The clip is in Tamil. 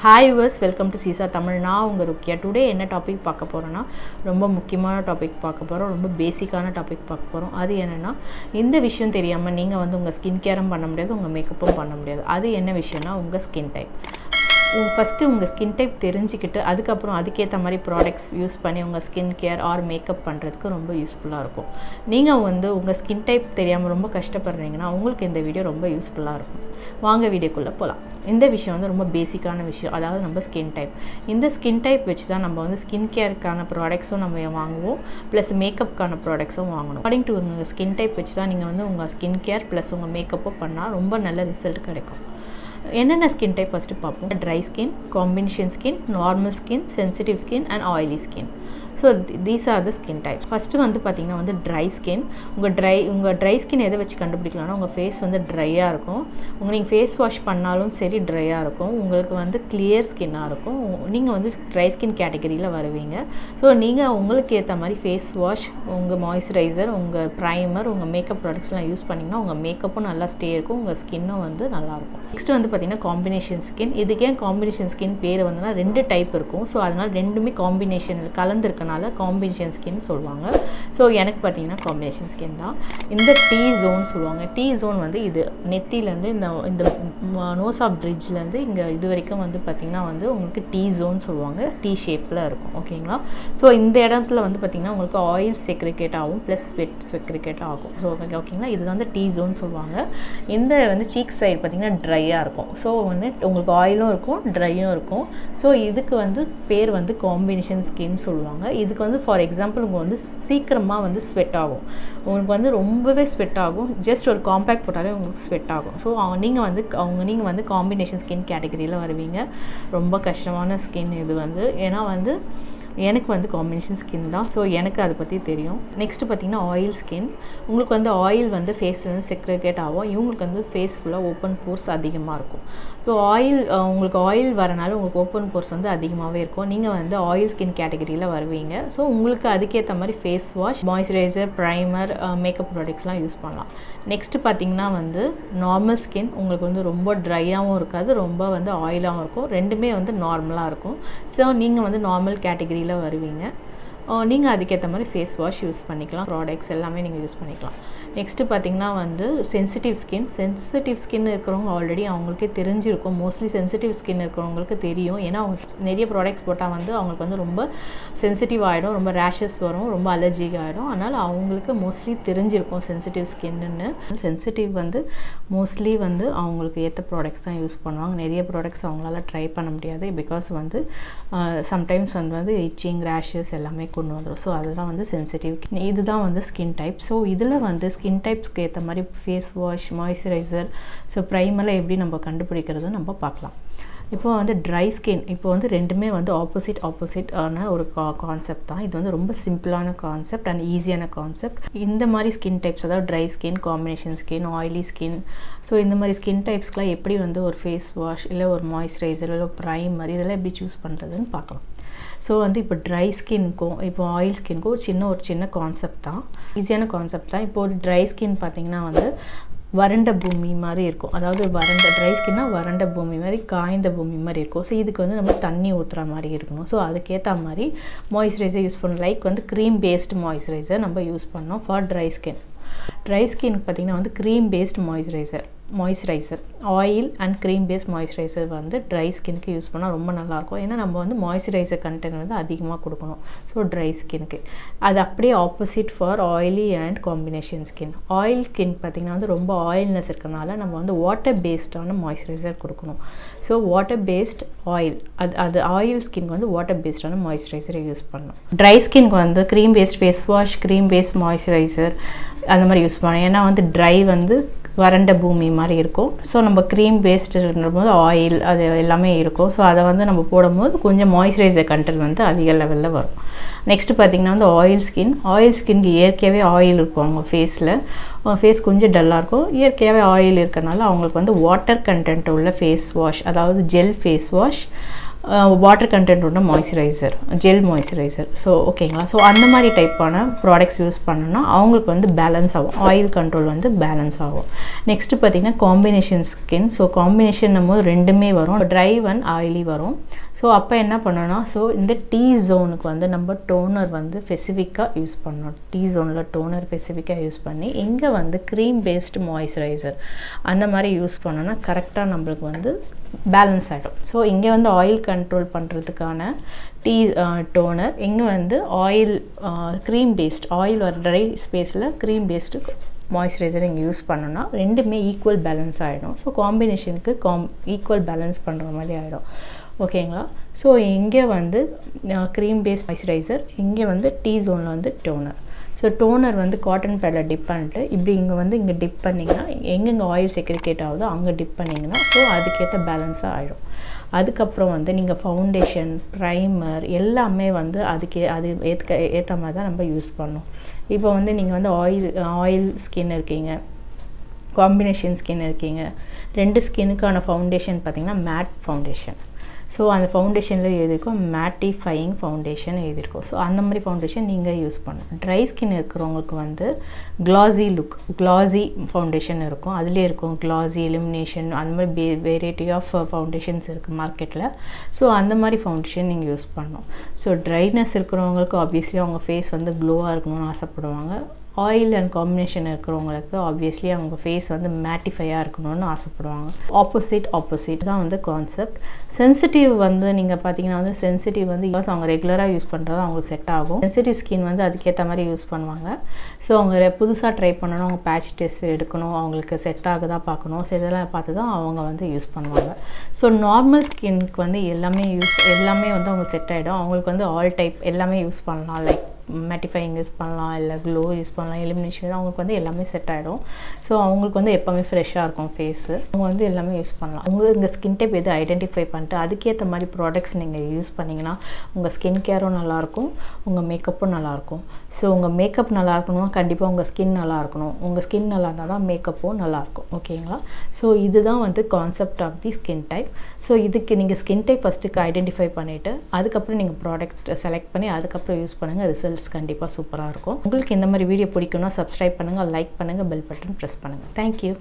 Hi viewers, welcome to Sisa Tamil. நான் உங்க ருக்கியா. Today என்ன டாபிக் பார்க்க போறோம்னா ரொம்ப முக்கியமான டாபிக் பார்க்க போறோம். ரொம்ப பேசிக்கான டாபிக் பார்க்க போறோம். அது என்னன்னா இந்த விஷயம் தெரியாம நீங்க வந்து உங்க ஸ்கின் கேரும் பண்ண முடியாது, உங்க மேக்கப்பும் பண்ண முடியாது. அது என்ன விஷயம்னா உங்க ஸ்கின் டைப். ஃபர்ஸ்ட் உங்க ஸ்கின் டைப் தெரிஞ்சிக்கிட்டு அதுக்கு அப்புறம் அதுக்கேத்த மாதிரி ப்ராடக்ட்ஸ் யூஸ் பண்ணி உங்க ஸ்கின் கேர் ஆர் மேக்கப் பண்றதுக்கு ரொம்ப யூஸ்ஃபுல்லா இருக்கும். நீங்க வந்து உங்க ஸ்கின் டைப் தெரியாம ரொம்ப கஷ்டப்படுறீங்கன்னா உங்களுக்கு இந்த வீடியோ ரொம்ப யூஸ்ஃபுல்லா இருக்கும். வாங்க வீடியோக்குள்ள போலாம். இந்த விஷயம் வந்து ரொம்ப பேசிக்கான விஷயம். அதாவது நம்ம ஸ்கின் டைப். இந்த ஸ்கின் டைப் வச்சு தான் நம்ம வந்து ஸ்கின் கேருக்கான ப்ராடக்ட்ஸும் நம்ம வாங்குவோம், ப்ளஸ் மேக்கப்கான ப்ராடக்ட்ஸும் வாங்கணும். அக்கார்டிங் டு உங்க ஸ்கின் டைப் வச்சு தான் நீங்கள் வந்து உங்கள் ஸ்கின் கேர் ப்ளஸ் உங்கள் மேக்கப்பும் பண்ணால் ரொம்ப நல்ல ரிசல்ட் கிடைக்கும். என்னென்ன ஸ்கின் டைப் ஃபஸ்ட்டு பார்ப்போம். Dry skin, combination skin, normal skin, sensitive skin and oily skin. So these are the skin type. First வந்து பார்த்திங்கன்னா வந்து ட்ரை ஸ்கின். உங்கள் ட்ரை ஸ்கின் எதை வச்சு கண்டுபிடிக்கலாம்னா உங்கள் ஃபேஸ் வந்து ட்ரையாக இருக்கும். நீங்கள் ஃபேஸ் வாஷ் பண்ணாலும் சரி ட்ரையாக இருக்கும். உங்களுக்கு வந்து கிளியர் ஸ்கின்னாக இருக்கும். நீங்கள் வந்து ட்ரை ஸ்கின் கேட்டகரியில் வருவீங்க. ஸோ நீங்கள் உங்களுக்கு ஏற்ற மாதிரி ஃபேஸ் வாஷ், உங்கள் மாய்ஸ்சரைசர், உங்கள் ப்ரைமர், உங்கள் மேக்கப் ப்ராடக்ட்ஸ்லாம் யூஸ் பண்ணிங்கன்னா உங்கள் மேக்கப்பும் நல்லா ஸ்டே இருக்கும், உங்கள் ஸ்கின்னும் வந்து நல்லாயிருக்கும். நெக்ஸ்ட் வந்து பார்த்திங்கன்னா காம்பினேஷன் ஸ்கின். இதுக்கு ஏன் காம்பினேஷன் ஸ்கின் பேர் வந்துன்னா 2 டைப் இருக்கும். ஸோ அதனால் ரெண்டுமே காம்பினேஷனில் கலந்துருக்கனால காம்பினேஷன் ஸ்கின் சொல்லுவாங்க. ஸோ எனக்கு பார்த்தீங்கன்னா காம்பினேஷன் ஸ்கின் தான். இந்த டீ ஜோன் சொல்லுவாங்க. டீ ஜோன் வந்து இது நெத்திலேருந்து இந்த நோஸ் ஆஃப் பிரிட்ஜ்லேருந்து இங்கே இது வரைக்கும் வந்து பார்த்திங்கன்னா வந்து உங்களுக்கு டீ ஜோன் சொல்லுவாங்க. டீ ஷேப்பில் இருக்கும். ஓகேங்களா? ஸோ இந்த இடத்துல வந்து பார்த்திங்கன்னா உங்களுக்கு ஆயில் செக்ரிகேட் ஆகும், ப்ளஸ் ஸ்வெட் செக்ரிகேட் ஆகும். ஸோ ஓகேங்களா? இது வந்து டீ ஜோன் சொல்லுவாங்க. இந்த வந்து சீக் சைடு பார்த்திங்கன்னா ட்ரையாக இருக்கும். ஸோ வந்து உங்களுக்கு ஆயிலும் இருக்கும், ட்ரையும் இருக்கும். ஸோ இதுக்கு வந்து பேர் வந்து காம்பினேஷன் ஸ்கின் சொல்லுவாங்க. இதுக்கு வந்து ஃபார் எக்ஸாம்பிள் உங்களுக்கு வந்து சீக்கிரமாக வந்து ஸ்வெட் ஆகும். உங்களுக்கு வந்து ரொம்பவே ஸ்வெட் ஆகும். ஜஸ்ட் ஒரு காம்பேக்ட் போட்டாலே உங்களுக்கு ஸ்வெட் ஆகும். ஸோ நீங்கள் வந்து காம்பினேஷன் ஸ்கின் கேட்டகரியில் வருவீங்க. ரொம்ப கஷ்டமான ஸ்கின் இது வந்து. ஏன்னா வந்து எனக்கு வந்து காம்பினேஷன் ஸ்கின் தான். ஸோ எனக்கு அதை பற்றி தெரியும். நெக்ஸ்ட்டு பார்த்திங்கன்னா ஆயில் ஸ்கின். உங்களுக்கு வந்து ஆயில் வந்து ஃபேஸில் வந்து செக்ரிகேட் ஆகும். இவங்களுக்கு வந்து ஃபேஸ் ஃபுல்லாக ஓப்பன் போர்ஸ் அதிகமாக இருக்கும். ஸோ உங்களுக்கு ஆயில் வரனால உங்களுக்கு ஓப்பன் போர்ஸ் வந்து அதிகமாகவே இருக்கும். நீங்கள் வந்து ஆயில் ஸ்கின் கேட்டகரியில் வருவீங்க. ஸோ உங்களுக்கு அதுக்கேற்ற மாதிரி face wash, moisturiser, primer, makeup ப்ராடக்ட்ஸ்லாம் யூஸ் பண்ணலாம். நெக்ஸ்ட்டு பார்த்திங்கன்னா வந்து நார்மல் ஸ்கின். உங்களுக்கு வந்து ரொம்ப ட்ரையாகவும் இருக்காது, ரொம்ப வந்து ஆயிலாகவும் இருக்கும். ரெண்டுமே வந்து நார்மலாக இருக்கும். ஸோ நீங்கள் வந்து நார்மல் கேட்டகரியில் வருவீங்க. நீங்கள் அதுக்கேற்ற மாதிரி ஃபேஸ் வாஷ் யூஸ் பண்ணிக்கலாம், ப்ராடக்ட்ஸ் எல்லாமே நீங்கள் யூஸ் பண்ணிக்கலாம். நெக்ஸ்ட்டு பார்த்திங்கன்னா வந்து சென்சிட்டிவ் ஸ்கின். சென்சிட்டிவ் ஸ்கின் இருக்கிறவங்க ஆல்ரெடி அவங்களுக்கே தெரிஞ்சிருக்கும். மோஸ்ட்லி சென்சிட்டிவ் ஸ்கின் இருக்கிறவங்களுக்கு தெரியும். ஏன்னா அவங்க நிறைய ப்ராடக்ட்ஸ் போட்டால் வந்து அவங்களுக்கு வந்து ரொம்ப சென்சிட்டிவ் ஆகிடும், ரொம்ப ரேஷஸ் வரும், ரொம்ப அலர்ஜிக் ஆகிடும். அதனால் அவங்களுக்கு மோஸ்ட்லி தெரிஞ்சிருக்கும் சென்சிட்டிவ் ஸ்கின்னு. சென்சிட்டிவ் வந்து மோஸ்ட்லி வந்து அவங்களுக்கு ஏற்ற ப்ராடக்ட்ஸ் தான் யூஸ் பண்ணுவாங்க. நிறைய ப்ராடக்ட்ஸ் அவங்களால ட்ரை பண்ண முடியாது. பிகாஸ் வந்து சம்டைம்ஸ் வந்து இச்சிங், ரேஷஸ் எல்லாமே கொண்டு வந்துடும். ஸோ அதெல்லாம் வந்து சென்சிட்டிவ். இதுதான் வந்து ஸ்கின் டைப். ஸோ இதில் வந்து ஸ்கின் டைப்ஸ்க்கு ஏற்ற மாதிரி ஃபேஸ் வாஷ், மாய்ஸ்சரைசர், ஸோ ப்ரைமெல்லாம் எப்படி நம்ம கண்டுபிடிக்கிறது நம்ம பார்க்கலாம். இப்போ வந்து ட்ரை ஸ்கின். இப்போ வந்து ரெண்டுமே வந்து ஆப்போசிட்டான ஒரு கான்செப்ட் தான். இது வந்து ரொம்ப சிம்பிளான கான்செப்ட் அண்ட் ஈஸியான கான்செப்ட். இந்த மாதிரி ஸ்கின் டைப்ஸ், அதாவது dry skin, combination skin, oily skin, so இந்த மாதிரி ஸ்கின் டைப்ஸ்க்கெலாம் எப்படி வந்து ஒரு ஃபேஸ் வாஷ் இல்லை ஒரு மாய்ஸ்சரைசர் இல்லை ப்ரைமர் இதெல்லாம் எப்படி சூஸ் பண்ணுறதுன்னு பார்க்கலாம். ஸோ வந்து இப்போ ட்ரை ஸ்கின்க்கும் இப்போ ஆயில் ஸ்கின்க்கும் ஒரு சின்ன கான்செப்ட் தான், ஈஸியான கான்செப்ட் தான். இப்போ ஒரு ட்ரை ஸ்கின் பார்த்திங்கன்னா வந்து வறண்ட பூமி மாதிரி இருக்கும். அதாவது ட்ரை ஸ்கின்னா வறண்ட பூமி மாதிரி, காய்ந்த பூமி மாதிரி இருக்கும். ஸோ இதுக்கு வந்து நம்ம தண்ணி ஊற்றுற மாதிரி இருக்கணும். ஸோ அதுக்கேற்ற மாதிரி மாய்ஸ்சரைசர் யூஸ் பண்ணணும். லைக் வந்து க்ரீம் பேஸ்டு மாய்ஸ்சரைசர் நம்ம யூஸ் பண்ணோம் for dry skin. Dry skin பார்த்திங்கன்னா வந்து cream based moisturiser oil and cream based moisturiser வந்து ட்ரை ஸ்கின்க்கு யூஸ் பண்ணால் ரொம்ப நல்லாயிருக்கும். ஏன்னா நம்ம வந்து மாய்ஸ்சரைசர் கண்டென்ட் வந்து அதிகமாக கொடுக்கணும். ஸோ ட்ரை ஸ்கின்க்கு அது அப்படியே opposite for oily and combination skin. Oil skin பார்த்திங்கன்னா வந்து ரொம்ப ஆயில்னஸ் இருக்கிறனால நம்ம வந்து வாட்டர் பேஸ்டான மாய்ஸ்சரைசர் கொடுக்கணும். ஸோ வாட்டர் பேஸ்ட் ஆயில், அது ஆயில் ஸ்கின்க்கு வந்து வாட்டர் பேஸ்டான மாய்ஸ்சரைசரை யூஸ் பண்ணணும். ட்ரை ஸ்கின்க்கு வந்து cream based face wash, cream based moisturiser அந்த மாதிரி யூஸ் பண்ணணும். ஏன்னா வந்து ட்ரை வந்து வறண்ட பூமி மாதிரி இருக்கும். ஸோ நம்ம க்ரீம் பேஸ்டுன்றபோது ஆயில் அது எல்லாமே இருக்கும். ஸோ அதை வந்து நம்ம போடும்போது கொஞ்சம் மாய்ஸ்சரைசர் கண்டென்ட் வந்து அதிக லெவலில் வரும். நெக்ஸ்ட்டு பார்த்திங்கன்னா வந்து ஆயில் ஸ்கின்க்கு இயற்கையாகவே ஆயில் இருக்கும். அவங்க ஃபேஸ் கொஞ்சம் டல்லாக இருக்கும். இயற்கையாகவே ஆயில் இருக்கிறனால அவங்களுக்கு வந்து வாட்டர் கண்டென்ட் உள்ள ஃபேஸ் வாஷ், அதாவது gel face wash water content உள்ள மாய்ஸ்சரைசர், ஜெல் மாய்ஸ்சரைசர். ஸோ ஓகேங்களா. ஸோ அந்த மாதிரி டைப்பான ப்ராடக்ட்ஸ் யூஸ் பண்ணோன்னா அவங்களுக்கு வந்து பேலன்ஸ் ஆகும், ஆயில் கண்ட்ரோல் வந்து பேலன்ஸ் ஆகும். நெக்ஸ்ட்டு பார்த்திங்கன்னா காம்பினேஷன் ஸ்கின். ஸோ காம்பினேஷன் நம்ம ரெண்டுமே வரும், ட்ரை அண்ட் ஆயிலி வரும். ஸோ அப்போ என்ன பண்ணணும்னா, ஸோ இந்த டீ ஜோனுக்கு வந்து நம்ம டோனர் வந்து ஸ்பெசிஃபிக்காக யூஸ் பண்ணணும். டீ ஜோனில் டோனர் ஸ்பெசிஃபிக்காக யூஸ் பண்ணி இங்கே வந்து க்ரீம் பேஸ்டு மாய்ஸ்சரைசர் அந்த மாதிரி யூஸ் பண்ணோன்னா கரெக்டாக நம்மளுக்கு வந்து பேலன்ஸ் ஆகிடும். ஸோ இங்கே வந்து ஆயில் கண்ட்ரோல் பண்ணுறதுக்கான டீ டோனர், இங்கே வந்து ஆயில் க்ரீம் பேஸ்ட், ஆயில் ஒரு ட்ரை ஸ்பேஸில் க்ரீம் பேஸ்டு மாய்ஸ்சரைசர் இங்கே யூஸ் பண்ணோன்னா ரெண்டுமே ஈக்குவல் பேலன்ஸ் ஆகிடும். ஸோ காம்பினேஷனுக்கு ஈக்குவல் பேலன்ஸ் பண்ணுற மாதிரி ஆகிடும். ஓகேங்களா. ஸோ இங்கே வந்து க்ரீம் பேஸ்ட் மாய்ஸ்சரைசர், இங்கே வந்து டீ ஜோனில் வந்து டோனர். ஸோ டோனர் வந்து காட்டன் பேடில் டிப் பண்ணிட்டு இப்படி இங்கே டிப் பண்ணிங்கன்னா எங்கெங்கே ஆயில் செக்ரிகேட் ஆகுதோ அங்கே டிப் பண்ணிங்கன்னா ஸோ அதுக்கேற்ற பேலன்ஸாக ஆகிடும். அதுக்கப்புறம் வந்து நீங்கள் ஃபவுண்டேஷன், ப்ரைமர் எல்லாமே வந்து அது ஏற்ற மாதிரி தான் நம்ம யூஸ் பண்ணணும். இப்போ வந்து நீங்கள் வந்து ஆயில் ஸ்கின் இருக்கீங்க, காம்பினேஷன் ஸ்கின் இருக்கீங்க, ரெண்டு ஸ்கின்னுக்கான ஃபவுண்டேஷன் பார்த்திங்கன்னா மேட் ஃபவுண்டேஷன். ஸோ அந்த ஃபவுண்டேஷனில் எழுதியிருக்கோம் மேட்டிஃபையிங் ஃபவுண்டேஷன் எழுதியிருக்கோம். ஸோ அந்த மாதிரி ஃபவுண்டேஷன் நீங்கள் யூஸ் பண்ணணும். ட்ரை ஸ்கின் இருக்கிறவங்களுக்கு வந்து க்ளாஸி ஃபவுண்டேஷன் இருக்கும், அதிலே இருக்கும் க்ளாஸி, எலிமினேஷன், அந்த மாதிரி வெரைட்டி ஆஃப் ஃபவுண்டேஷன்ஸ் இருக்குது மார்க்கெட்டில். ஸோ அந்த மாதிரி ஃபவுண்டேஷன் நீங்கள் யூஸ் பண்ணணும். ஸோ ட்ரைனஸ் இருக்கிறவங்களுக்கு ஆப்வியஸ்லி அவங்க ஃபேஸ் வந்து க்ளோவாக இருக்கணும்னு ஆசைப்படுவாங்க. ஆயில் அண்ட் காம்பினேஷன் இருக்கிறவங்களுக்கு ஆப்வியஸ்லி அவங்க ஃபேஸ் வந்து மேட்டிஃபையாக இருக்கணும்னு ஆசைப்படுவாங்க. ஆப்போசிட் தான் வந்து கான்செப்ட். சென்சிட்டிவ் வந்து நீங்கள் பார்த்தீங்கன்னா வந்து சென்சிட்டிவ் வந்து அவங்க ரெகுலராக யூஸ் பண்ணுறது அவங்களுக்கு செட் ஆகும். சென்சிட்டிவ் ஸ்கின் வந்து அதுக்கேற்ற மாதிரி யூஸ் பண்ணுவாங்க. ஸோ அவங்க புதுசாக ட்ரை பண்ணணும், அவங்க பேட்ச் டெஸ்ட் எடுக்கணும், அவங்களுக்கு செட் ஆகுதா பார்க்கணும். ஸோ இதெல்லாம் பார்த்து தான் அவங்க வந்து யூஸ் பண்ணுவாங்க. ஸோ நார்மல் ஸ்கின்க்கு வந்து எல்லாமே வந்து அவங்களுக்கு செட் ஆகிடும். அவங்களுக்கு வந்து ஆல் டைப் எல்லாமே யூஸ் பண்ணலாம். லைக் மேட்டிஃபையிங் யூஸ் பண்ணலாம், இல்லை க்ளோ யூஸ் பண்ணலாம், எலிமினேஷன், அவங்களுக்கு வந்து எல்லாமே செட் ஆகிடும். ஸோ அவங்களுக்கு வந்து எப்போவுமே ஃப்ரெஷ்ஷாக இருக்கும் ஃபேஸு. அவங்க வந்து எல்லாமே யூஸ் பண்ணலாம். உங்களுக்கு இந்த ஸ்கின் டைப் எது ஐடென்டிஃபை பண்ணிட்டு அதுக்கேற்ற மாதிரி ப்ராடக்ட்ஸ் நீங்கள் யூஸ் பண்ணிங்கன்னா உங்கள் ஸ்கின் கேரும் நல்லாயிருக்கும், உங்கள் மேக்கப்பும் நல்லாயிருக்கும். ஸோ உங்கள் மேக்கப் நல்லா இருக்கணும்னா கண்டிப்பாக உங்கள் ஸ்கின் நல்லா இருக்கணும். உங்கள் ஸ்கின் நல்லா இருந்தால் தான் மேக்கப்பும் நல்லாயிருக்கும். ஓகேங்களா. ஸோ இதுதான் வந்து concept of the skin type. So இதுக்கு நீங்கள் ஸ்கின் டைப் ஃபஸ்ட்டுக்கு ஐடென்டிஃபை பண்ணிவிட்டு அதுக்கப்புறம் நீங்கள் ப்ராடக்ட் செலக்ட் பண்ணி அதுக்கப்புறம் யூஸ் பண்ணுங்கள். ரிசல்ட்ஸ் கண்டிப்பாக சூப்பராக இருக்கும். உங்களுக்கு இந்த மாதிரி வீடியோ பிடிக்கும்னா சப்ஸ்கிரைப் பண்ணுங்கள், லைக் பண்ணுங்கள், பெல் பட்டன் ப்ரெஸ் பண்ணுங்கள். தேங்க்யூ.